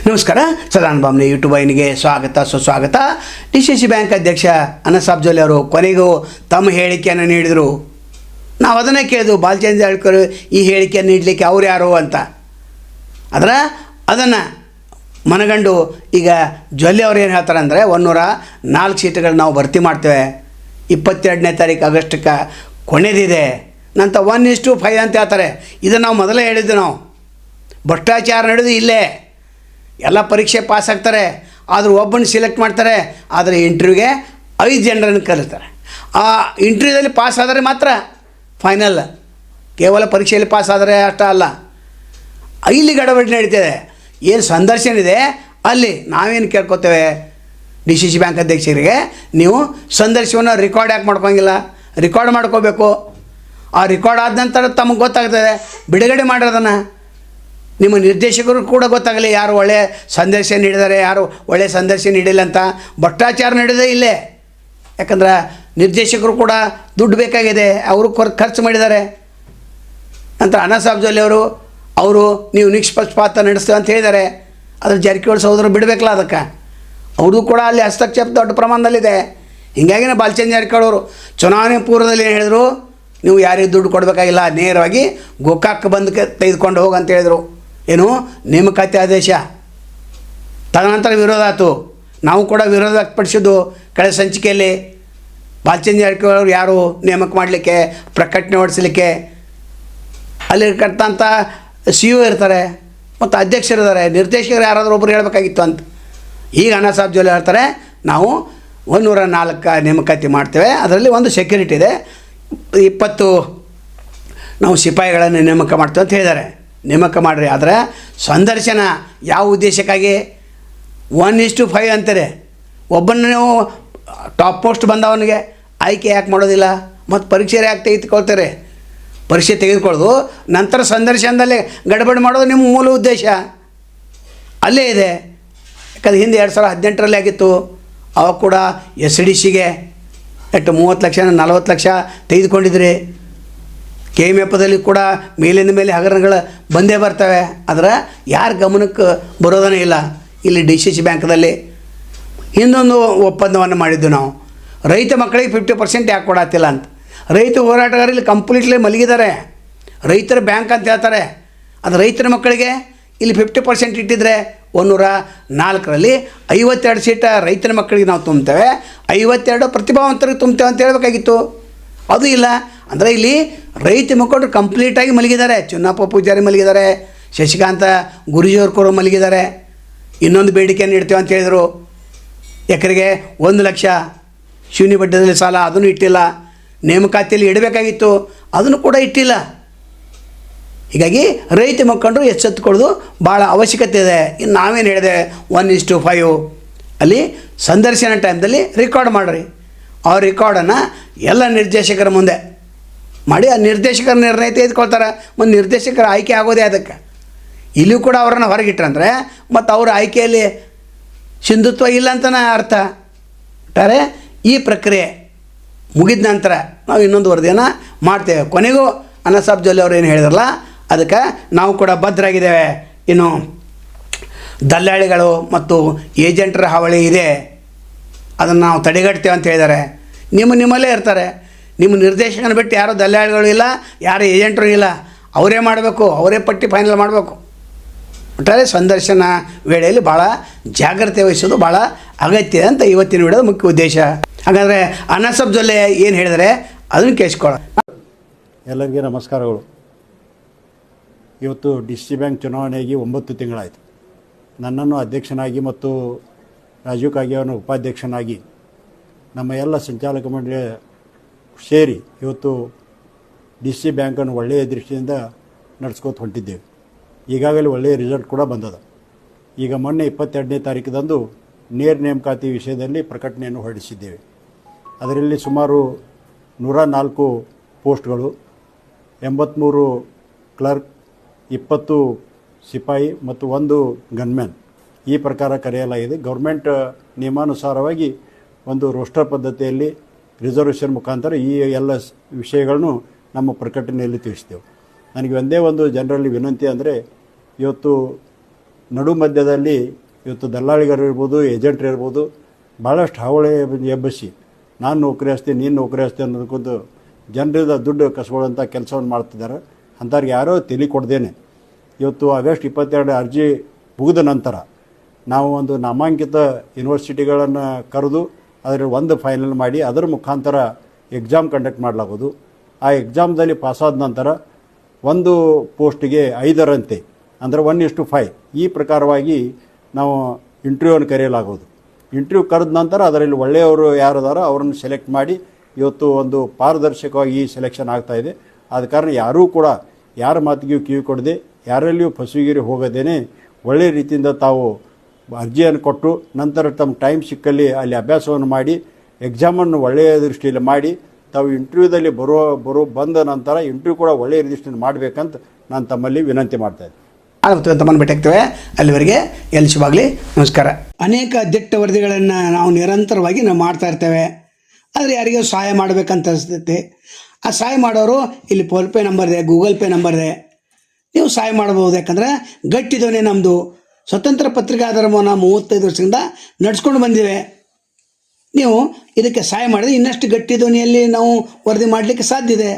ನಮಸ್ಕಾರ. ಸದಾನಂದ ಬಾಂಬ್ನೆ ಯೂಟ್ಯೂಬ್ ವಾಹಿನಿಗೆ ಸ್ವಾಗತ ಸುಸ್ವಾಗತ. DCC ಬ್ಯಾಂಕ್ ಅಧ್ಯಕ್ಷ ಅನಸಾಬ್ ಜೊಲ್ಲೆ ಅವರು ಕೊನೆಗೂ ತಮ್ಮ ಹೇಳಿಕೆಯನ್ನು ನೀಡಿದರು. ನಾವು ಅದನ್ನೇ ಕೇಳಿದ್ವು, ಬಾಲಚಂದ್ರ ಜಾರಕಿಹೊಳಿ ಈ ಹೇಳಿಕೆಯನ್ನು ನೀಡಲಿಕ್ಕೆ ಅವ್ರು ಯಾರು ಅಂತ. ಅದನ್ನು ಮನಗಂಡು ಈಗ ಜೊಲ್ಲೆ ಅವ್ರು ಏನು ಹೇಳ್ತಾರೆ ಅಂದರೆ 104 ಸೀಟುಗಳು ನಾವು ಭರ್ತಿ ಮಾಡ್ತೇವೆ, 22ನೇ ತಾರೀಕು ಆಗಸ್ಟಕ್ಕೆ ಕೊನೆದಿದೆ ನಂತ 1:5 ಅಂತ ಹೇಳ್ತಾರೆ. ಇದನ್ನು ನಾವು ಮೊದಲೇ ಹೇಳಿದ್ದು. ನಾವು ಭ್ರಷ್ಟಾಚಾರ ನಡೆದು ಇಲ್ಲೇ ಎಲ್ಲ ಪರೀಕ್ಷೆ ಪಾಸ್ ಆಗ್ತಾರೆ, ಆದರೂ ಒಬ್ಬನ ಸಿಲೆಕ್ಟ್ ಮಾಡ್ತಾರೆ. ಆದರೆ ಇಂಟರ್ವ್ಯೂಗೆ 5 ಜನರನ್ನು ಕರೀತಾರೆ. ಆ ಇಂಟರ್ವ್ಯೂದಲ್ಲಿ ಪಾಸ್ ಆದರೆ ಮಾತ್ರ ಫೈನಲ್. ಕೇವಲ ಪರೀಕ್ಷೆಯಲ್ಲಿ ಪಾಸ್ ಆದರೆ ಅಷ್ಟ ಅಲ್ಲ, ಇಲ್ಲಿ ಗಡಬಡಿ ನಡೀತದೆ. ಏನು ಸಂದರ್ಶನ ಇದೆ ಅಲ್ಲಿ ನಾವೇನು ಕೇಳ್ಕೊತೇವೆ DCC ಬ್ಯಾಂಕ್ ಅಧ್ಯಕ್ಷರಿಗೆ, ನೀವು ಸಂದರ್ಶನವನ್ನು ರೆಕಾರ್ಡ್ ಯಾಕೆ ಮಾಡ್ಕೊಳಂಗಿಲ್ಲ? ರೆಕಾರ್ಡ್ ಮಾಡ್ಕೋಬೇಕು. ಆ ರೆಕಾರ್ಡ್ ಆದ ನಂತರ ತಮಗೆ ಗೊತ್ತಾಗ್ತದೆ ಬಿಡುಗಡೆ ಮಾಡೋದನ್ನು. ನಿಮ್ಮ ನಿರ್ದೇಶಕರು ಕೂಡ ಗೊತ್ತಾಗಲಿ ಯಾರು ಒಳ್ಳೆಯ ಸಂದರ್ಶನ ನೀಡಿದ್ದಾರೆ, ಯಾರು ಒಳ್ಳೆಯ ಸಂದರ್ಶನ ನೀಡಿಲ್ಲ ಅಂತ. ಭ್ರಷ್ಟಾಚಾರ ನಡೆದೇ ಇಲ್ಲೇ. ಯಾಕಂದ್ರೆ ನಿರ್ದೇಶಕರು ಕೂಡ ದುಡ್ಡು ಬೇಕಾಗಿದೆ, ಅವರು ಖರ್ಚು ಮಾಡಿದ್ದಾರೆ. ನಂತರ ಅನಸಾಬ್ ಜೊಲ್ಲೆ ಅವರು ನೀವು ನಿಷ್ಪಕ್ಷಪಾತ ನಡೆಸ್ತೇವೆ ಅಂತ ಹೇಳಿದ್ದಾರೆ. ಅದ್ರ ಜಾರಕಿಹೊಳಿ ಸಹೋದರರು ಬಿಡಬೇಕಲ್ಲ, ಅದಕ್ಕೆ ಅವ್ರದ್ದು ಕೂಡ ಅಲ್ಲಿ ಹಸ್ತಕ್ಷೇಪ ದೊಡ್ಡ ಪ್ರಮಾಣದಲ್ಲಿದೆ. ಹೀಗಾಗಿನೇ ಬಾಲಚಂದ್ರ ಜಾರಕಿಹೊಳಿ ಅವರು ಚುನಾವಣೆ ಪೂರ್ವದಲ್ಲಿ ಏನು ಹೇಳಿದರು, ನೀವು ಯಾರಿಗೆ ದುಡ್ಡು ಕೊಡಬೇಕಾಗಿಲ್ಲ, ನೇರವಾಗಿ ಗೋಕಾಕ್ ಬಂದು ತೆಗೆದುಕೊಂಡು ಹೋಗಂತ ಹೇಳಿದರು. ಏನು ನೇಮಕಾತಿ ಆದೇಶ ತದನಂತರ ವಿರೋಧ ಆಯಿತು. ನಾವು ಕೂಡ ವಿರೋಧ ವ್ಯಕ್ತಪಡಿಸಿದ್ದು ಕಳೆದ ಸಂಚಿಕೆಯಲ್ಲಿ. ಬಾಲಚಂದ್ರ ಜಾರಕಿಹೊಳಿ ಅವರು ಯಾರು ನೇಮಕ ಮಾಡಲಿಕ್ಕೆ, ಪ್ರಕಟಣೆ ಹೊಡಿಸಲಿಕ್ಕೆ. ಅಲ್ಲಿರ್ತಂಥ CEO ಇರ್ತಾರೆ ಮತ್ತು ಅಧ್ಯಕ್ಷರಿದ್ದಾರೆ, ನಿರ್ದೇಶಕರು ಯಾರಾದರೂ ಒಬ್ಬರು ಹೇಳಬೇಕಾಗಿತ್ತು ಅಂತ. ಈಗ ಅನಸಾಬ್ ಜೊಲ್ಲೆ ಹೇಳ್ತಾರೆ ನಾವು 104 ನೇಮಕಾತಿ ಮಾಡ್ತೇವೆ, ಅದರಲ್ಲಿ ಒಂದು ಸೆಕ್ಯೂರಿಟಿ ಇದೆ, 20 ನಾವು ಸಿಪಾಯಿಗಳನ್ನು ನೇಮಕ ಮಾಡ್ತೇವೆ ಅಂತ ಹೇಳಿದ್ದಾರೆ. ನೇಮಕ ಮಾಡಿರಿ. ಆದರೆ ಸಂದರ್ಶನ ಯಾವ ಉದ್ದೇಶಕ್ಕಾಗಿ? 1:5 ಅಂತಾರೆ. ಒಬ್ಬನ ನೀವು ಟಾಪ್ ಪೋಸ್ಟ್ ಬಂದವನಿಗೆ ಆಯ್ಕೆ ಯಾಕೆ ಮಾಡೋದಿಲ್ಲ? ಮತ್ತು ಪರೀಕ್ಷೆ ಯಾಕೆ ತೆಗೆದುಕೊಳ್ತಾರೆ? ಪರೀಕ್ಷೆ ತೆಗೆದುಕೊಳ್ಳೋದು ನಂತರ ಸಂದರ್ಶನದಲ್ಲೇ ಗಡಬಡಿ ಮಾಡೋದು ನಿಮ್ಮ ಮೂಲ ಉದ್ದೇಶ ಅಲ್ಲೇ ಇದೆ. ಯಾಕಂದ್ರೆ ಹಿಂದೆ 2018ರಲ್ಲಿ ಆಗಿತ್ತು. ಅವಾಗ ಕೂಡ SDCಗೆ ಎಷ್ಟು 30 ಲಕ್ಷ 40 ಲಕ್ಷ ತೆಗೆದುಕೊಂಡಿದ್ರಿ. KMFದಲ್ಲಿ ಕೂಡ ಮೇಲಿಂದ ಮೇಲೆ ಹಗರಣಗಳು ಬಂದೇ ಬರ್ತವೆ. ಆದರೆ ಯಾರ ಗಮನಕ್ಕೆ ಬರೋದನೇ ಇಲ್ಲ. ಇಲ್ಲಿ DCC ಬ್ಯಾಂಕ್ದಲ್ಲಿ ಇನ್ನೊಂದು ಒಪ್ಪಂದವನ್ನು ಮಾಡಿದ್ದು ನಾವು, ರೈತ ಮಕ್ಕಳಿಗೆ 50% ಯಾಕೆ ಕೊಡತ್ತಿಲ್ಲ ಅಂತ. ರೈತ ಹೋರಾಟಗಾರರು ಇಲ್ಲಿ ಕಂಪ್ಲೀಟ್ಲಿ ಮಲಗಿದ್ದಾರೆ. ರೈತರ ಬ್ಯಾಂಕ್ ಅಂತ ಹೇಳ್ತಾರೆ. ಅದು ರೈತರ ಮಕ್ಕಳಿಗೆ ಇಲ್ಲಿ 50% ಇಟ್ಟಿದ್ರೆ 104ರಲ್ಲಿ 52 ಸೀಟ ರೈತರ ಮಕ್ಕಳಿಗೆ ನಾವು ತುಂಬ್ತೇವೆ, 52 ಪ್ರತಿಭಾವಂತರಿಗೆ ತುಂಬ್ತೇವೆ ಅಂತ ಹೇಳಬೇಕಾಗಿತ್ತು. ಅದು ಇಲ್ಲ. ಅಂದರೆ ಇಲ್ಲಿ ರೈತ ಮುಖಂಡರು ಕಂಪ್ಲೀಟಾಗಿ ಮಲಗಿದ್ದಾರೆ. ಚುನ್ನಪ್ಪ ಪೂಜಾರಿ ಮಲಗಿದ್ದಾರೆ, ಶಶಿಕಾಂತ ಗುರುಜಿಯವ್ರ ಕೂಡ ಮಲಗಿದ್ದಾರೆ. ಇನ್ನೊಂದು ಬೇಡಿಕೆಯನ್ನು ಇಡ್ತೇವೆ ಅಂತ ಹೇಳಿದರು. ಎಕರೆಗೆ 1 ಲಕ್ಷ ಶೂನ್ಯ ಬಡ್ಡಿಯಲ್ಲಿ ಸಾಲ, ಅದನ್ನು ಇಟ್ಟಿಲ್ಲ. ನೇಮಕಾತಿಯಲ್ಲಿ ಇಡಬೇಕಾಗಿತ್ತು, ಅದನ್ನು ಕೂಡ ಇಟ್ಟಿಲ್ಲ. ಹೀಗಾಗಿ ರೈತ ಮುಖಂಡರು ಎಚ್ಚೆತ್ತುಕೊಳ್ಳೋದು ಭಾಳ ಅವಶ್ಯಕತೆ ಇದೆ. ಇನ್ನು ನಾವೇನು ಹೇಳಿದೆ 1:5 ಅಲ್ಲಿ ಸಂದರ್ಶನ ಟೈಮ್ದಲ್ಲಿ ರೆಕಾರ್ಡ್ ಮಾಡಿರಿ. ಆ ರೆಕಾರ್ಡನ್ನು ಎಲ್ಲ ನಿರ್ದೇಶಕರ ಮುಂದೆ ಮಾಡಿ, ಆ ನಿರ್ದೇಶಕರ ನಿರ್ಣಯ ತೆಗೆದುಕೊಳ್ತಾರೆ. ಮತ್ತು ನಿರ್ದೇಶಕರ ಆಯ್ಕೆ ಆಗೋದೇ ಅದಕ್ಕೆ. ಇಲ್ಲಿಯೂ ಕೂಡ ಅವರನ್ನು ಹೊರಗಿಟ್ರಂದರೆ ಮತ್ತು ಅವರ ಆಯ್ಕೆಯಲ್ಲಿ ಸಿಂಧುತ್ವ ಇಲ್ಲ ಅಂತಲೇ ಅರ್ಥ. ಒಟ್ಟಾರೆ ಈ ಪ್ರಕ್ರಿಯೆ ಮುಗಿದ ನಂತರ ನಾವು ಇನ್ನೊಂದು ವರದಿಯನ್ನು ಮಾಡ್ತೇವೆ. ಕೊನೆಗೂ ಅನಸಾಬ್ ಜೊಲ್ಲೆ ಅವರು ಏನು ಹೇಳಿದ್ರಲ್ಲ, ಅದಕ್ಕೆ ನಾವು ಕೂಡ ಬದ್ಧರಾಗಿದ್ದೇವೆ. ಇನ್ನು ದಲ್ಲಾಳಿಗಳು ಮತ್ತು ಏಜೆಂಟರ ಹಾವಳಿ ಇದೆ, ಅದನ್ನು ನಾವು ತಡೆಗಟ್ತೇವೆ ಅಂತ ಹೇಳಿದ್ದಾರೆ. ನಿಮ್ಮಲ್ಲೇ ಇರ್ತಾರೆ. ನಿಮ್ಮ ನಿರ್ದೇಶಕನ ಬಿಟ್ಟು ಯಾರೂ ದಲ್ಲಾಳಿಗಳು ಇಲ್ಲ, ಯಾರು ಏಜೆಂಟರು ಇಲ್ಲ. ಅವರೇ ಮಾಡಬೇಕು, ಅವರೇ ಪಟ್ಟಿ ಫೈನಲ್ ಮಾಡಬೇಕು. ಒಟ್ಟಾರೆ ಸಂದರ್ಶನ ವೇಳೆಯಲ್ಲಿ ಭಾಳ ಜಾಗ್ರತೆ ವಹಿಸೋದು ಭಾಳ ಅಗತ್ಯ ಅಂತ ಇವತ್ತಿನ ವಿಡಿಯೋದ ಮುಖ್ಯ ಉದ್ದೇಶ. ಹಾಗಾದರೆ ಅನಸಾಬ್ ಜೊಲ್ಲೆ ಏನು ಹೇಳಿದರೆ ಅದನ್ನು ಕೇಳಿಸ್ಕೊಳ್ಳೋಣ. ಎಲ್ಲರಿಗೆ ನಮಸ್ಕಾರಗಳು. ಇವತ್ತು DCC ಬ್ಯಾಂಕ್ ಚುನಾವಣೆಯಾಗಿ 9 ತಿಂಗಳಾಯಿತು. ನನ್ನನ್ನು ಅಧ್ಯಕ್ಷನಾಗಿ ಮತ್ತು ರಾಜೀವ್ ಕಾಗೆಯವರನ್ನು ಉಪಾಧ್ಯಕ್ಷನಾಗಿ ನಮ್ಮ ಎಲ್ಲ ಸಂಚಾಲಕ ಮಂಡಳಿ ಸೇರಿ ಇವತ್ತು DCC ಬ್ಯಾಂಕನ್ನು ಒಳ್ಳೆಯ ದೃಷ್ಟಿಯಿಂದ ನಡೆಸ್ಕೊತ ಹೊಂಟಿದ್ದೇವೆ. ಈಗಾಗಲೇ ಒಳ್ಳೆಯ ರಿಸಲ್ಟ್ ಕೂಡ ಬಂದದ. ಈಗ ಮೊನ್ನೆ 22ನೇ ತಾರೀಕದಂದು ನೇರ ನೇಮಕಾತಿ ವಿಷಯದಲ್ಲಿ ಪ್ರಕಟಣೆಯನ್ನು ಹೊರಡಿಸಿದ್ದೇವೆ. ಅದರಲ್ಲಿ ಸುಮಾರು 104 ಪೋಸ್ಟ್ಗಳು, 83 ಕ್ಲರ್ಕ್, 20 ಸಿಪಾಯಿ ಮತ್ತು 1 ಗನ್ಮ್ಯಾನ್ ಈ ಪ್ರಕಾರ ಕರೆಯಲಾಗಿದೆ. ಗೌರ್ಮೆಂಟ್ ನಿಯಮಾನುಸಾರವಾಗಿ ಒಂದು ರೋಸ್ಟರ್ ಪದ್ಧತಿಯಲ್ಲಿ ರಿಸರ್ವೇಷನ್ ಮುಖಾಂತರ ಈ ಎಲ್ಲ ವಿಷಯಗಳನ್ನು ನಮ್ಮ ಪ್ರಕಟಣೆಯಲ್ಲಿ ತಿಳಿಸ್ತೇವೆ. ನನಗೆ ಒಂದೇ ಒಂದು ಜನರಲ್ಲಿ ವಿನಂತಿ ಅಂದರೆ, ಇವತ್ತು ನಡು ಮಧ್ಯದಲ್ಲಿ ಇವತ್ತು ದಲ್ಲಾಳಿಗರು ಇರ್ಬೋದು, ಏಜೆಂಟ್ರು ಇರ್ಬೋದು, ಭಾಳಷ್ಟು ಹಾವಳಿ ಎಬ್ಬಿಸಿ ನಾನು ನೌಕರಿ ಹಚ್ತೀನಿ, ನೀನು ನೌಕರಿ ಹಚ್ತೀನಿ ಅನ್ನೋದಕ್ಕೊಂದು ಜನರಿಂದ ದುಡ್ಡು ಕಸ್ಕೊಳ್ಳೋಂಥ ಕೆಲಸವನ್ನು ಮಾಡ್ತಿದ್ದಾರೆ. ಅಂಥವ್ರಿಗೆ ಯಾರೋ ತಲೆ ಕೊಡ್ದೇನೆ ಇವತ್ತು ಆಗಸ್ಟ್ 22 ಅರ್ಜಿ ಮುಗಿದ ನಂತರ ನಾವು ಒಂದು ನಾಮಾಂಕಿತ ಯೂನಿವರ್ಸಿಟಿಗಳನ್ನು ಕರೆದು ಅದರಲ್ಲಿ ಒಂದು ಫೈನಲ್ ಮಾಡಿ ಅದರ ಮುಖಾಂತರ ಎಕ್ಸಾಮ್ ಕಂಡಕ್ಟ್ ಮಾಡಲಾಗೋದು. ಆ ಎಕ್ಸಾಮ್ದಲ್ಲಿ ಪಾಸಾದ ನಂತರ ಒಂದು ಪೋಸ್ಟಿಗೆ 5ರಂತೆ ಅಂದರೆ 1:5 ಈ ಪ್ರಕಾರವಾಗಿ ನಾವು ಇಂಟರ್ವ್ಯೂವನ್ನು ಕರೆಯಲಾಗೋದು. ಇಂಟರ್ವ್ಯೂ ಕರೆದ ನಂತರ ಅದರಲ್ಲಿ ಒಳ್ಳೆಯವರು ಯಾರದಾರೋ ಅವರನ್ನು ಸೆಲೆಕ್ಟ್ ಮಾಡಿ ಇವತ್ತು ಒಂದು ಪಾರದರ್ಶಕವಾಗಿ ಈ ಸೆಲೆಕ್ಷನ್ ಆಗ್ತಾಯಿದೆ. ಆದ ಕಾರಣ ಯಾರೂ ಕೂಡ ಯಾರ ಮಾತಿಗೂ ಕಿವಿ ಕೊಡದೆ, ಯಾರಲ್ಲಿಯೂ ಫಸುಗಿರಿ ಹೋಗದೇನೆ ಒಳ್ಳೆಯ ರೀತಿಯಿಂದ ತಾವು ಅರ್ಜಿಯನ್ನು ಕೊಟ್ಟು ನಂತರ ತಮ್ಮ ಟೈಮ್ ಸಿಕ್ಕಲ್ಲಿ ಅಲ್ಲಿ ಅಭ್ಯಾಸವನ್ನು ಮಾಡಿ ಎಕ್ಸಾಮನ್ನು ಒಳ್ಳೆಯ ದೃಷ್ಟಿಯಲ್ಲಿ ಮಾಡಿ ತಾವು ಇಂಟರ್ವ್ಯೂದಲ್ಲಿ ಬಂದ ನಂತರ ಇಂಟರ್ವ್ಯೂ ಕೂಡ ಒಳ್ಳೆಯ ದೃಷ್ಟಿಯಿಂದ ಮಾಡಬೇಕಂತ ನಾನು ತಮ್ಮಲ್ಲಿ ವಿನಂತಿ ಮಾಡ್ತಾಯಿದ್ದೆ. ಆಗುತ್ತೆ ತಮ್ಮನ್ನು ಭೇಟಿಯಾಗ್ತೇವೆ. ಅಲ್ಲಿವರೆಗೆ ಎಲ್ಲಿ ಶುಭಾಗಲಿ, ನಮಸ್ಕಾರ. ಅನೇಕ ದಿಟ್ಟ ವರದಿಗಳನ್ನು ನಾವು ನಿರಂತರವಾಗಿ ನಾವು ಮಾಡ್ತಾ ಇರ್ತೇವೆ. ಆದರೆ ಯಾರಿಗೂ ಸಹಾಯ ಮಾಡಬೇಕಂತ ಅನಿಸ್ತೈತಿ. ಆ ಸಹಾಯ ಮಾಡೋರು ಇಲ್ಲಿ ಫೋನ್ಪೇ ನಂಬರ್ ಇದೆ, ಗೂಗಲ್ ಪೇ ನಂಬರ್ ಇದೆ, ನೀವು ಸಹಾಯ ಮಾಡಬಹುದು. ಯಾಕಂದರೆ ಗಟ್ಟಿದವನೇ ನಮ್ಮದು ಸ್ವತಂತ್ರ ಪತ್ರಿಕಾಧರ್ಮವನ್ನು 35 ವರ್ಷದಿಂದ ನಡೆಸ್ಕೊಂಡು ಬಂದಿವೆ. ನೀವು ಇದಕ್ಕೆ ಸಹಾಯ ಮಾಡಿದ್ರೆ ಇನ್ನಷ್ಟು ಗಟ್ಟಿ ಧ್ವನಿಯಲ್ಲಿ ನಾವು ವರದಿ ಮಾಡಲಿಕ್ಕೆ ಸಾಧ್ಯ ಇದೆ.